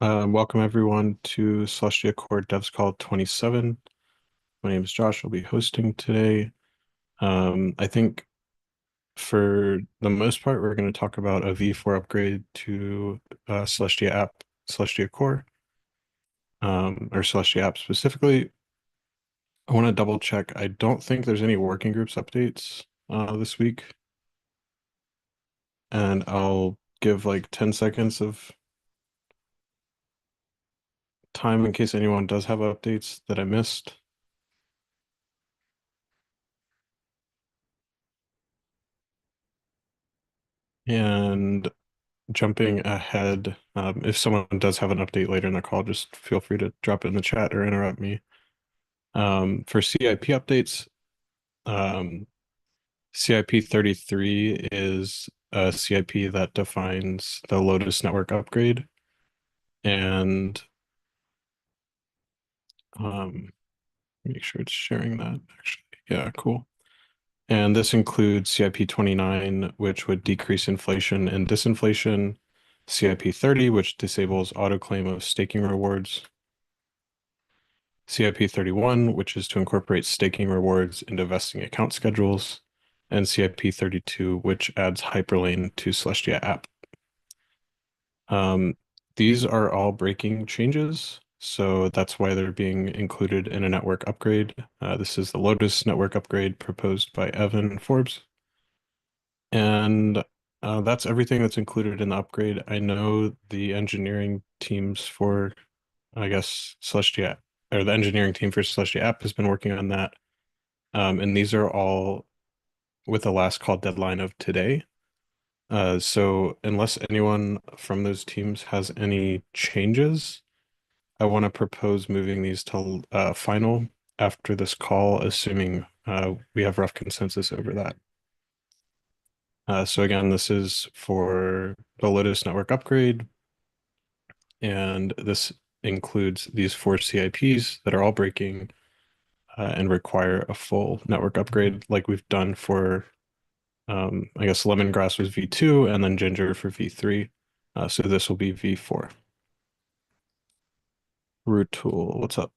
Welcome everyone to Celestia Core Devs Call 27. My name is Josh. I'll be hosting today. I think for the most part, we're going to talk about a V4 upgrade to Celestia app, Celestia Core, or Celestia app specifically. I want to double check. I don't think there's any working groups updates this week, and I'll give like 10 seconds of time in case anyone does have updates that I missed. And jumping ahead, if someone does have an update later in the call, just feel free to drop it in the chat or interrupt me. For CIP updates, CIP 33 is a CIP that defines the Lotus network upgrade. And make sure it's sharing that actually. Yeah, cool. And this includes CIP 29, which would decrease inflation and disinflation, CIP 30, which disables autoclaim of staking rewards, CIP 31, which is to incorporate staking rewards into vesting account schedules, and CIP 32, which adds hyperlane to Celestia app. These are all breaking changes, so that's why they're being included in a network upgrade. This is the Lotus network upgrade proposed by Evan and Forbes. And that's everything that's included in the upgrade. I know the engineering teams for, I guess, Celestia, or the engineering team for Celestia app has been working on that. And these are all with the last call deadline of today. So unless anyone from those teams has any changes, I want to propose moving these to final after this call, assuming we have rough consensus over that. So again, this is for the Lotus network upgrade, and this includes these 4 CIPs that are all breaking and require a full network upgrade like we've done for, I guess lemongrass was V2 and then ginger for V3. So this will be V4. Root tool, what's up?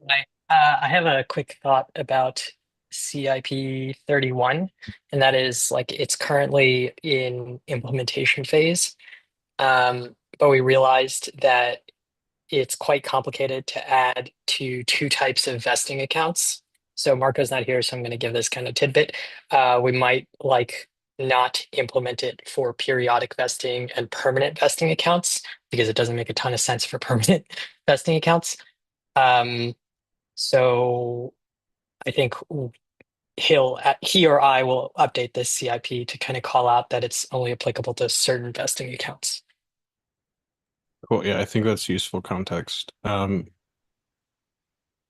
I have a quick thought about CIP 31, and that is like it's currently in implementation phase. But we realized that it's quite complicated to add to two types of vesting accounts. So Marco's not here, so I'm going to give this kind of tidbit. We might like not implement it for periodic vesting and permanent vesting accounts because it doesn't make a ton of sense for permanent vesting accounts. Um, so I think he or I will update this CIP to kind of call out that it's only applicable to certain vesting accounts. Cool. Yeah, I think that's useful context. And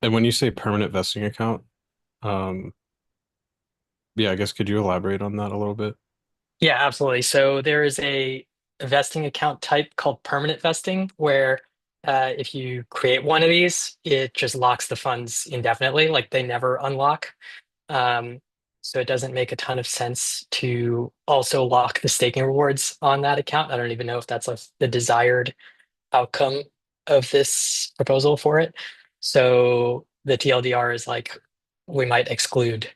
when you say permanent vesting account, um, yeah, I guess could you elaborate on that a little bit? Yeah, absolutely. So there is a vesting account type called permanent vesting, where if you create one of these, it just locks the funds indefinitely, like they never unlock. Um, so it doesn't make a ton of sense to also lock the staking rewards on that account. I don't even know if that's like the desired outcome of this proposal for it. So the TLDR is like we might exclude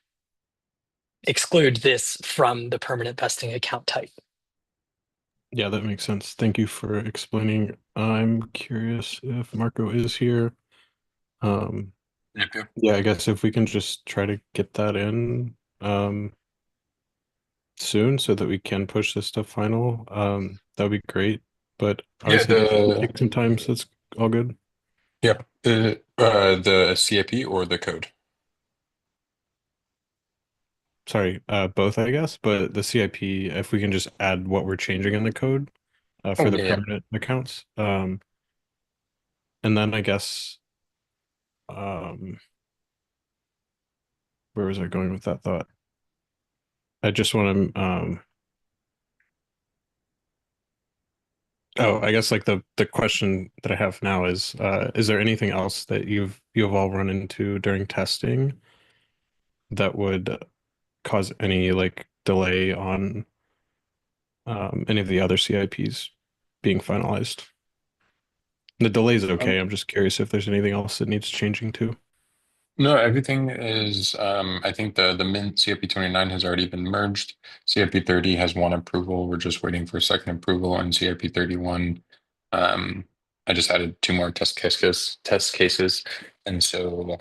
this from the permanent vesting account type. Yeah, that makes sense. Thank you for explaining. I'm curious if Marco is here. Um, Yep, yep. yeah, I guess if we can just try to get that in soon so that we can push this to final, that would be great. But Yeah, obviously this will take some time, so it's all good. yep. The CIP or the code? Sorry, both, I guess, but the CIP, if we can just add what we're changing in the code Oh, for the yeah, yeah. permanent accounts. And then I guess, um, where was I going with that thought? I just want to, oh, I guess like the question that I have now is there anything else that you've all run into during testing that would cause any like delay on any of the other CIPs being finalized? The delay's Um, okay. I'm just curious if there's anything else that needs changing too. no, everything is, I think the Mint CIP 29 has already been merged. CIP 30 has one approval. We're just waiting for second approval, and CIP 31. Um, I just added two more test cases. And so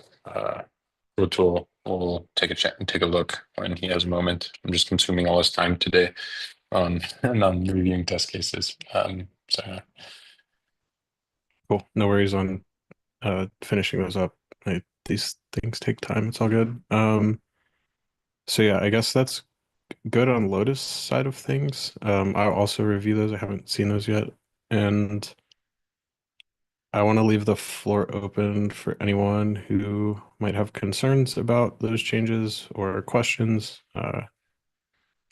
Rutul will take a check and take a look when he has a moment. I'm just consuming all his time today on and on reviewing test cases. So yeah. Cool. No worries on finishing those up. These things take time. It's all good. So yeah, I guess that's good on Lotus side of things. I'll also review those. I haven't seen those yet. And I want to leave the floor open for anyone who might have concerns about those changes or questions.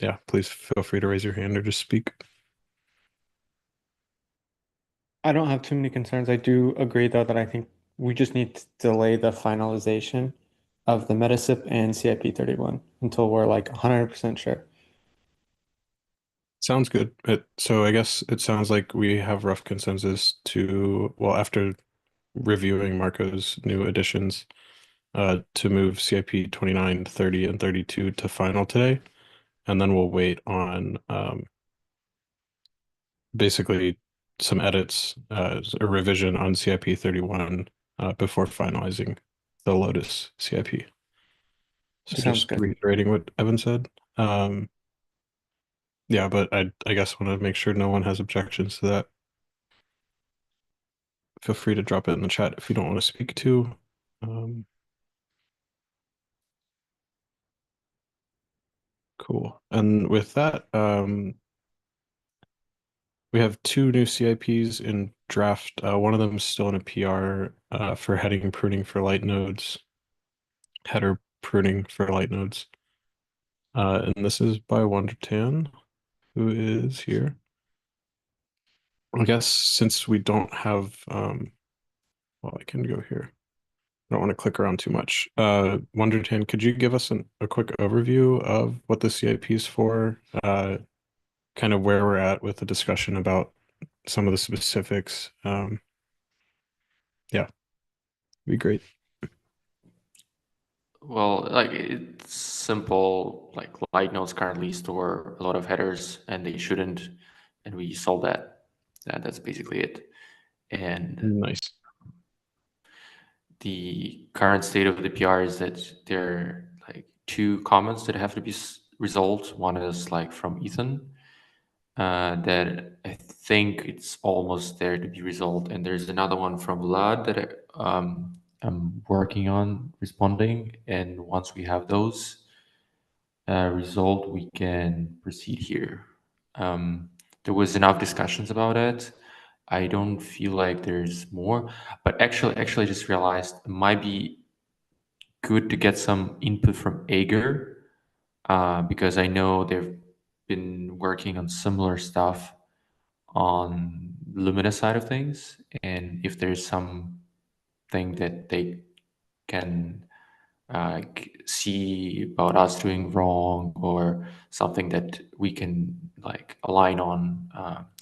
Yeah, please feel free to raise your hand or just speak. I don't have too many concerns. I do agree, though, that I think we just need to delay the finalization of the Metasip and CIP 31 until we're like 100% sure. Sounds good. So I guess it sounds like we have rough consensus to, well, after reviewing Marco's new additions, to move CIP 29, 30, and 32 to final today. And then we'll wait on basically some edits, a revision on CIP 31 before finalizing the Lotus CIP. So Sounds just good. reiterating what Evan said. Yeah, but I guess want to make sure no one has objections to that. Feel free to drop it in the chat if you don't want to speak to. Cool. And with that, we have two new CIPs in draft. One of them is still in a PR for heading pruning for light nodes, header pruning for light nodes. And this is by Wondertan, who is here. I guess since we don't have, well, I can go here. I don't want to click around too much. Wondertan, could you give us a quick overview of what the CIP is for? Kind of where we're at with the discussion about some of the specifics. Yeah, be great. Well, like it's simple. Like light nodes currently store a lot of headers, and they shouldn't. And we solve that. That's basically it. And Nice. the current state of the PR is that there are like two comments that have to be resolved. One is like from Ethan, that I think it's almost there to be resolved, and there's another one from Vlad that I'm working on responding. And once we have those resolved, we can proceed here. There was enough discussions about it. I don't feel like there's more, but actually, I just realized it might be good to get some input from Ager, because I know they've been working on similar stuff on Lumina side of things, and if there's something that they can see about us doing wrong, or something that we can like align on.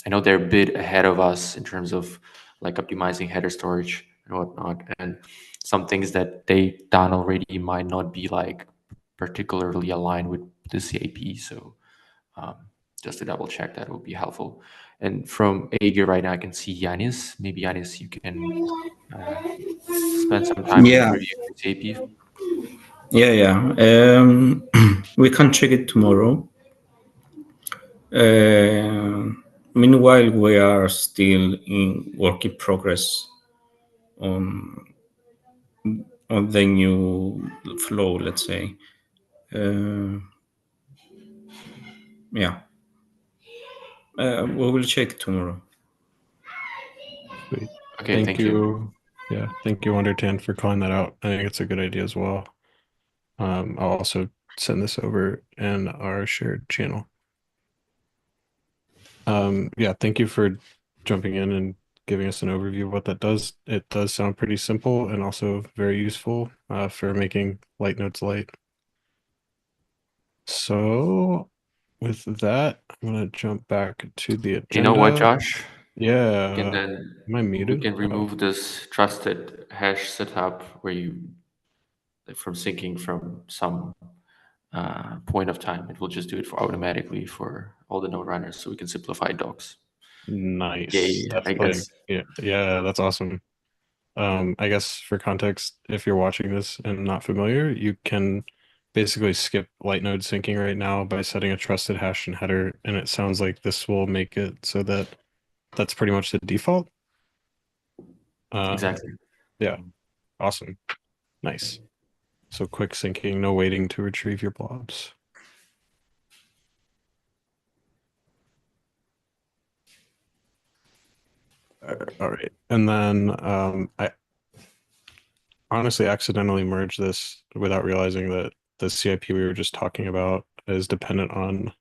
I know they're a bit ahead of us in terms of like optimizing header storage and whatnot, and some things that they've done already might not be like particularly aligned with the CAP. So um, just to double check, that would be helpful. And from AG right now, I can see Yanis. Maybe Yanis, you can spend some time Yeah, reviewing the CAP. yeah. We can check it tomorrow. Uh, Meanwhile, we are still in work in progress on the new flow. Let's say, yeah. We will check tomorrow. Sweet. Okay, Thank thank you. you. Yeah, thank you, Wondertan, for calling that out. I think it's a good idea as well. I'll also send this over in our shared channel. Yeah, thank you for jumping in and giving us an overview of what that does. It does sound pretty simple and also very useful for making light nodes light. So with that, I'm gonna jump back to the agenda. You know what, Josh? And Yeah. then Am I we muted? can Oh, remove this trusted hash setup where you from syncing from some point of time. It will just do it for automatically for all the node runners, so we can simplify docs. nice. Yay, That's I like, guess. yeah, that's awesome. I guess for context, if you're watching this and not familiar, you can basically skip light node syncing right now by setting a trusted hash and header, and it sounds like this will make it so that that's pretty much the default. Um, Exactly. yeah, awesome. Nice. So quick syncing, no waiting to retrieve your blobs. All right. And then I honestly accidentally merged this without realizing that the CIP we were just talking about is dependent on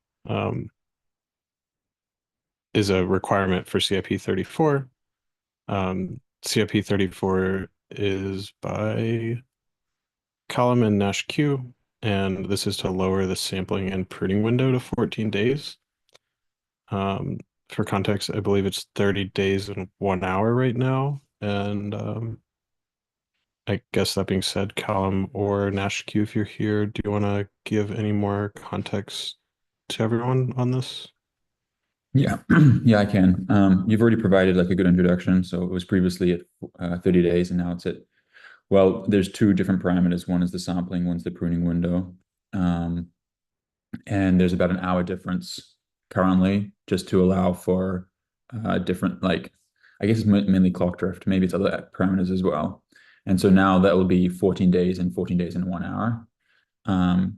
is a requirement for CIP 34. CIP 34 is by Column and Nash Q, and this is to lower the sampling and pruning window to 14 days. For context, I believe it's 30 days and 1 hour right now. And I guess that being said, Callum or Nash Q, if you're here, do you want to give any more context to everyone on this? Yeah, yeah, I can. You've already provided like a good introduction. So it was previously at 30 days, and now it's at, well, there's two different parameters. One is the sampling, one's the pruning window. Um, and there's about an hour difference currently, just to allow for different, like, I guess it's mainly clock drift. Maybe it's other parameters as well. And so now that will be 14 days and 14 days in 1 hour. Um,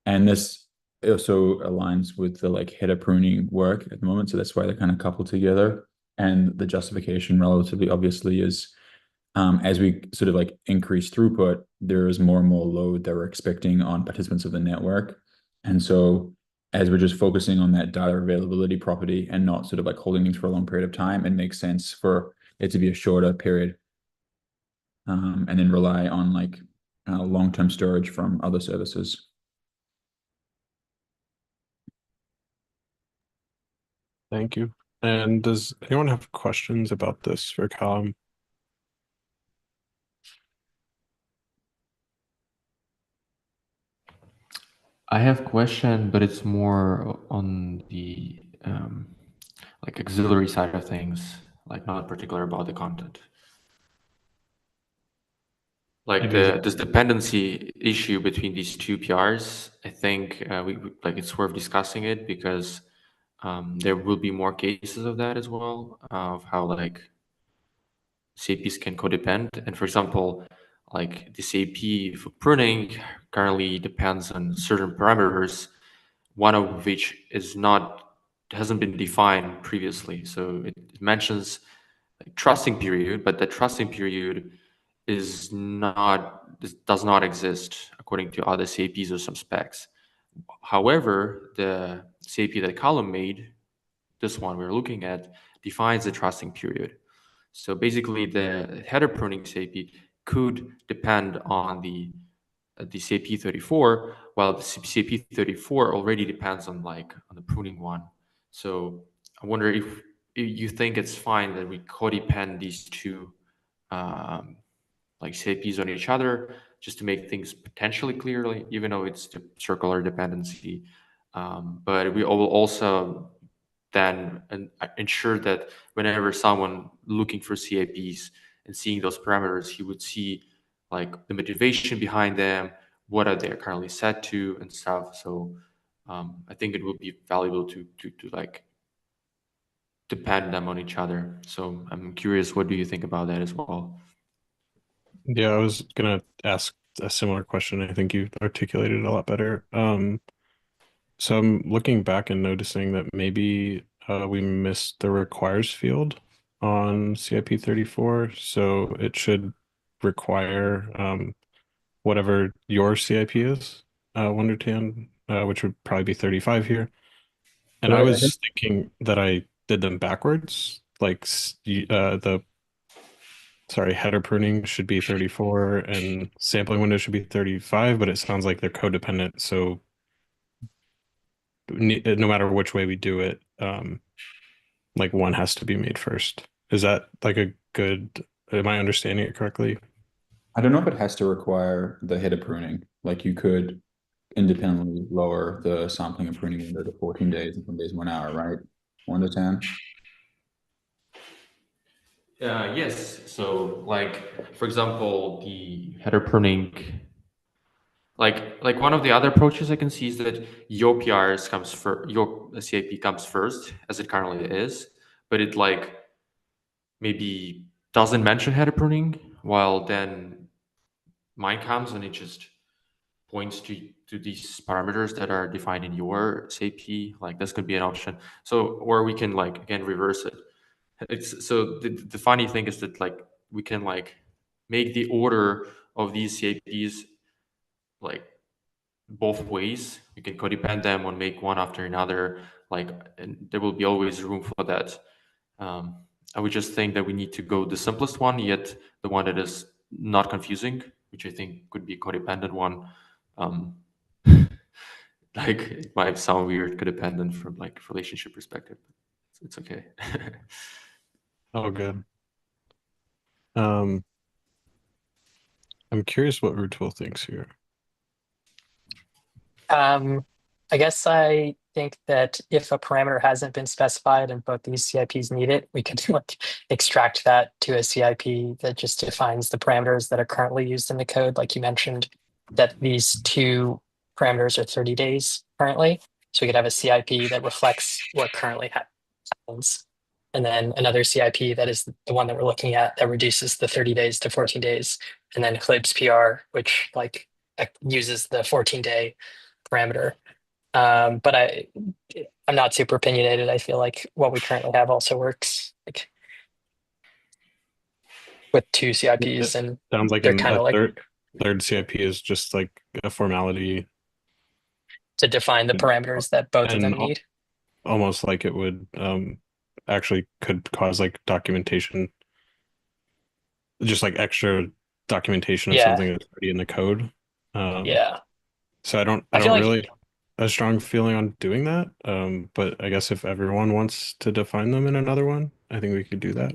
and this also aligns with the like header pruning work at the moment. So that's why they're kind of coupled together. And the justification relatively obviously is as we sort of like increase throughput, there is more and more load that we're expecting on participants of the network. And so as we're just focusing on that data availability property and not sort of like holding things for a long period of time, it makes sense for it to be a shorter period, and then rely on like long-term storage from other services. Thank you. And does anyone have questions about this for Callum? I have question, but it's more on the like auxiliary side of things, like not particular about the content. Like It is. this dependency issue between these two PRs, I think like it's worth discussing it because there will be more cases of that as well, of how like CAPs can codepend. And for example, like the CAP for pruning currently depends on certain parameters, one of which is not hasn't been defined previously. So it mentions like trusting period, but the trusting period does not exist according to other CAPs or some specs. However, the CAP that Column made, this one we're looking at, defines the trusting period. So basically, the header pruning CAP could depend on the CAP 34, while the CAP 34 already depends on like on the pruning one. So I wonder if you think it's fine that we codepend these two like CAPs on each other just to make things potentially clear, even though it's the circular dependency. But we will also then ensure that whenever someone looking for CAPs and seeing those parameters, he would see like the motivation behind them, what are they currently set to and stuff. So I think it would be valuable to like depend them on each other. So I'm curious, what do you think about that as well? Yeah, I was gonna ask a similar question. I think you articulated it a lot better. So I'm looking back and noticing that maybe we missed the requires field on CIP 34. So it should require whatever your CIP is, Wondertan, which would probably be 35 here. And I Right. I think was thinking that I did them backwards. Like the sorry, header pruning should be 34 and sampling window should be 35, but it sounds like they're codependent. So no matter which way we do it, like one has to be made first. Is that like a good, am I understanding it correctly? I don't know if it has to require the header pruning. Like you could independently lower the sampling and pruning window to 14 days and some days 1 hour, right? 1 to 10. Yes. So, like for example, the header pruning, like one of the other approaches I can see is that your PRs comes for your CIP comes first, as it currently is, but it like maybe doesn't mention header pruning, while then mine comes and it just points to these parameters that are defined in your CIP. Like this could be an option. So, or we can like again reverse it. It's so the funny thing is that like we can like make the order of these CIPs like both ways. You can codepend them or make one after another. Like, and there will be always room for that. Um, I would just think that we need to go the simplest one, yet the one that is not confusing, which I think could be a codependent one. Um, like it might sound weird, codependent from like relationship perspective. It's okay. Oh, good. Um, I'm curious what Rutul thinks here. I guess I think that if a parameter hasn't been specified and both these CIPs need it, we could like extract that to a CIP that just defines the parameters that are currently used in the code. Like you mentioned, that these two parameters are 30 days currently. So we could have a CIP that reflects what currently happens. And then another CIP that is the one that we're looking at that reduces the 30 days to 14 days. And then Eclipse PR, which like uses the 14-day parameter. But I'm not super opinionated. I feel like what we currently have also works, like with two It CIPs, and sounds like they're kind a of like third CIP is just like a formality to define the parameters that both of and them need. almost like it would actually could cause like documentation, just like extra documentation of Yeah, something that's already in the code. Um, yeah. so I I feel don't like really have a strong feeling on doing that. But I guess if everyone wants to define them in another one, I think we could do that.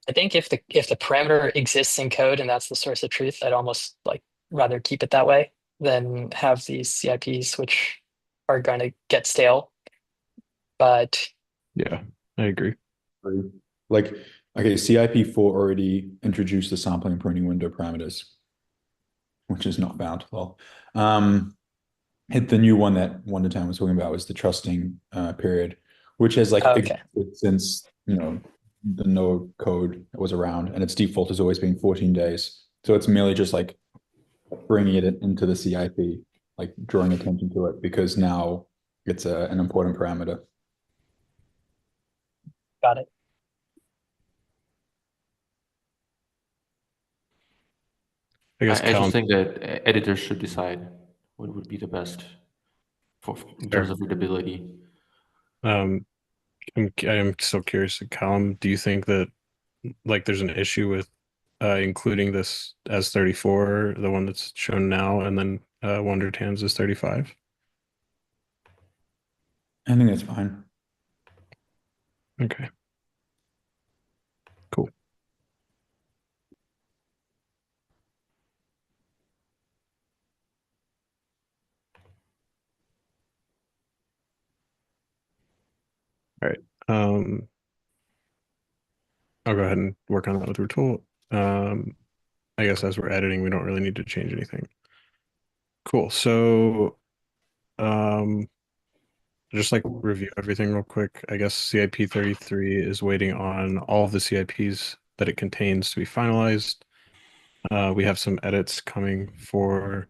I think if the parameter exists in code and that's the source of truth, I'd almost like rather keep it that way than have these CIPs which are going to get stale. But Yeah, I agree. Like, okay, CIP4 already introduced the sampling and pruning window parameters, which is not found. Well, hit the new one that 1 to 10 was talking about was the trusting period, which has like okay, existed since the no code was around, and its default has always been 14 days. So it's merely just like bringing it into the CIP, like drawing attention to it because now it's an important parameter. got it. I guess I just Callum, think that editors should decide what would be the best for in terms fair. of readability. Um, I'm so curious, Callum, do you think that like there's an issue with including this as 34, the one that's shown now, and then Wonder Tans is 35? I think that's fine. Okay, cool. All right. I'll go ahead and work on that with Rutul. I guess as we're editing, we don't really need to change anything. Cool. So um, just like review everything real quick. I guess CIP 33 is waiting on all of the CIPs that it contains to be finalized. We have some edits coming for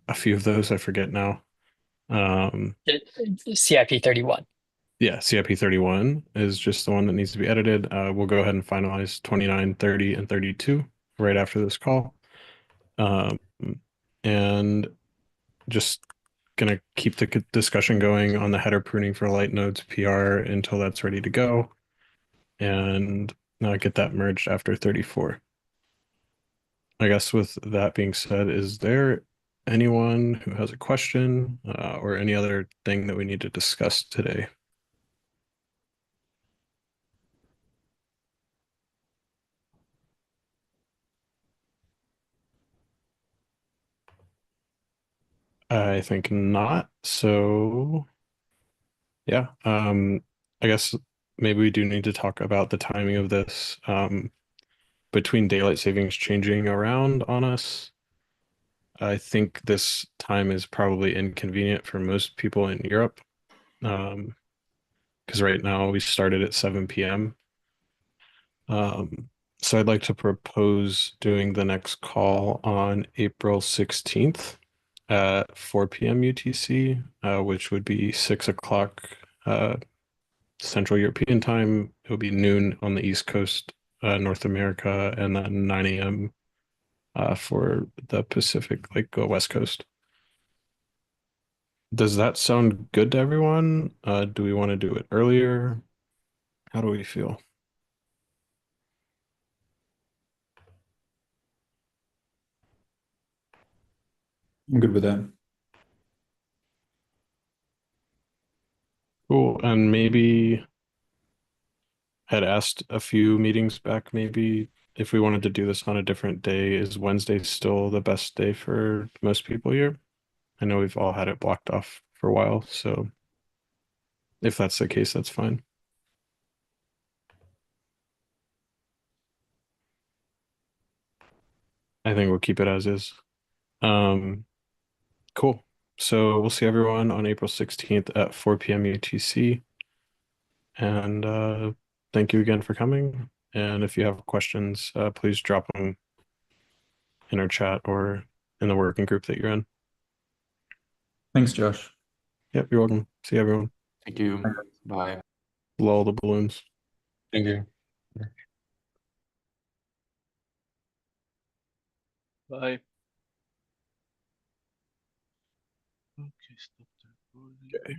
a few of those. I forget now. CIP 31. Yeah, CIP 31 is just the one that needs to be edited. We'll go ahead and finalize 29, 30, and 32 right after this call. Um, and just gonna keep the discussion going on the header pruning for light nodes PR until that's ready to go, and get that merged after 34. I guess with that being said, is there anyone who has a question or any other thing that we need to discuss today? I think not. So yeah, I guess maybe we do need to talk about the timing of this. Between daylight savings changing around on us, I think this time is probably inconvenient for most people in Europe. Because right now we started at 7 p.m. Um, so I'd like to propose doing the next call on April 16th at 4 p.m. UTC, which would be 6 o'clock Central European time. It would be noon on the East Coast, North America, and then 9 a.m. For the Pacific, like West Coast. Does that sound good to everyone? Do we want to do it earlier? How do we feel? I'm good with that. Cool. And maybe had asked a few meetings back, maybe if we wanted to do this on a different day, is Wednesday still the best day for most people here? I know we've all had it blocked off for a while, so if that's the case, that's fine. I think we'll keep it as is. Um, cool. So we'll see everyone on April 16th at 4 p.m. UTC. And thank you again for coming. And if you have questions, please drop them in our chat or in the working group that you're in. Thanks, Josh. Yep, you're welcome. See everyone. Thank you. Bye. Lull the balloons. Thank you. Bye. Okay, stop the recording. Okay.